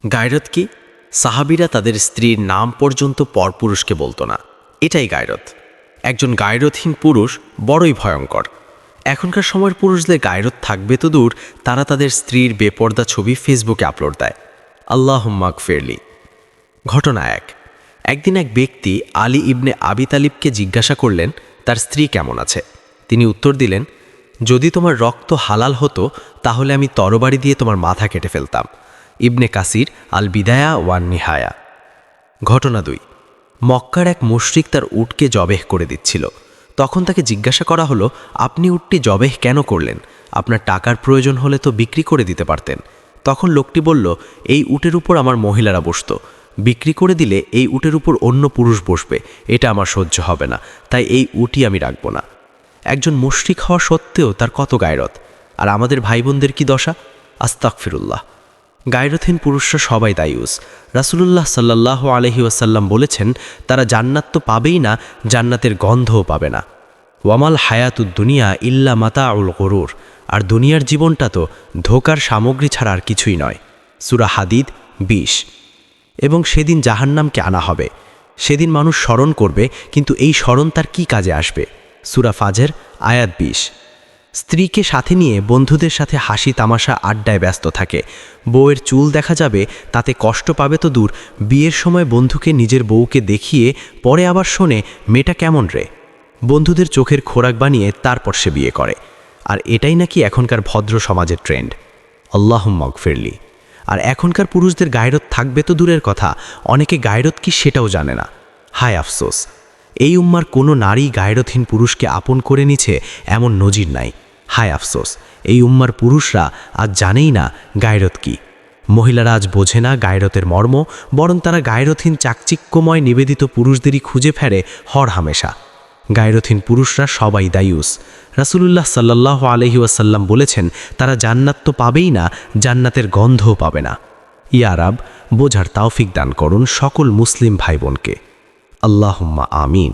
গায়রত কি? সাহাবীরা তাদের স্ত্রীর নাম পর্যন্ত পরপুরুষকে বলতো না। এটাই গায়রত। একজন গায়রতহীন পুরুষ বড়ই ভয়ঙ্কর। এখনকার সময়ের পুরুষদের গায়রত থাকবে তো দূর, তারা তাদের স্ত্রীর বেপর্দা ছবি ফেসবুকে আপলোড দেয়। আল্লাহুম্মা গফিরলি। ঘটনা একদিন এক ব্যক্তি আলী ইবনে আবি তালিবকে জিজ্ঞাসা করলেন তার স্ত্রী কেমন আছে। তিনি উত্তর দিলেন, যদি তোমার রক্ত হালাল হতো তাহলে আমি তরবারি দিয়ে তোমার মাথা কেটে ফেলতাম। ইবনে কাসির আল বিদায়া ওয়ান নিহায়া। ঘটনা 2। মক্কার এক মুশরিক তার উটকে জবেহ করে দিচ্ছিল। তখন তাকে জিজ্ঞাসা করা হলো, আপনি উটটি জবেহ কেন করলেন? আপনার টাকার প্রয়োজন হলে তো বিক্রি করে দিতে পারতেন। তখন লোকটি বলল, এই উটের উপর আমার মহিলারা বসত, বিক্রি করে দিলে এই উটের উপর অন্য পুরুষ বসবে, এটা আমার সহ্য হবে না, তাই এই উটই আমি রাখব না। একজন মুশরিক হওয়া সত্ত্বেও তার কত গায়রত! আর আমাদের ভাই বোনদের কি দশা! আস্তাগফিরুল্লাহ। গায়রতহীন পুরুষরা সবাই দায়ুস। রাসূলুল্লাহ সাল্লাল্লাহু আলাইহি ওয়াসাল্লাম বলেছেন, তারা জান্নাত তো পাবেই না, জান্নাতের গন্ধও পাবে না। ওয়ামাল হায়াতুদ দুনিয়া ইল্লা মাতাউল গুরুর। আর দুনিয়ার জীবনটা তো ধোঁকার সামগ্রী ছাড়া আর কিছুই নয়। সূরা হাদিদ 20। এবং সেদিন জাহান্নামকে আনা হবে। সেদিন মানুষ স্মরণ করবে, কিন্তু এই স্মরণ তার কি কাজে আসবে? সূরা ফাজর আয়াত 20। স্ত্রীকে সাথে নিয়ে বন্ধুদের সাথে হাসি তামাশা আড্ডায় ব্যস্ত থাকে। বউয়ের চুল দেখা যাবে, তাতে কষ্ট পাবে তো দূর, বিয়ের সময় বন্ধুকে নিজের বউকে দেখিয়ে পরে আবার শোনে মেয়েটা কেমন রে। বন্ধুদের চোখের খোরাক বানিয়ে তারপর সে বিয়ে করে। আর এটাই নাকি এখনকার ভদ্র সমাজের ট্রেন্ড। আল্লাহুম্মা গফিরলি। আর এখনকার পুরুষদের গায়রত থাকবে তো দূরের কথা, অনেকে গায়রত কি সেটাও জানে না। হায় আফসোস, এই উম্মার কোনো নারী গায়রতহীন পুরুষকে আপন করে নিছে এমন নজির নাই। হায় আফসোস, এই উম্মার পুরুষরা আজ জানেই না গায়রত কি। মহিলারা আজ বোঝে না গায়রতের মর্ম, বরং তারা গায়রতহীন চাকচিক্যময় নিবেদিত পুরুষদেরই খুঁজে ফেরে হর হামেশা। গায়রতহীন পুরুষরা সবাই দায়ুস। রাসূলুল্লাহ সাল্লাল্লাহু আলাইহি ওয়াসাল্লাম বলেছেন, তারা জান্নাত তো পাবেই না, জান্নাতের গন্ধও পাবে না। ইয়া রাব, বোঝার তৌফিক দান করুন সকল মুসলিম ভাই বোনকে। আল্লাহুম্মা আমিন।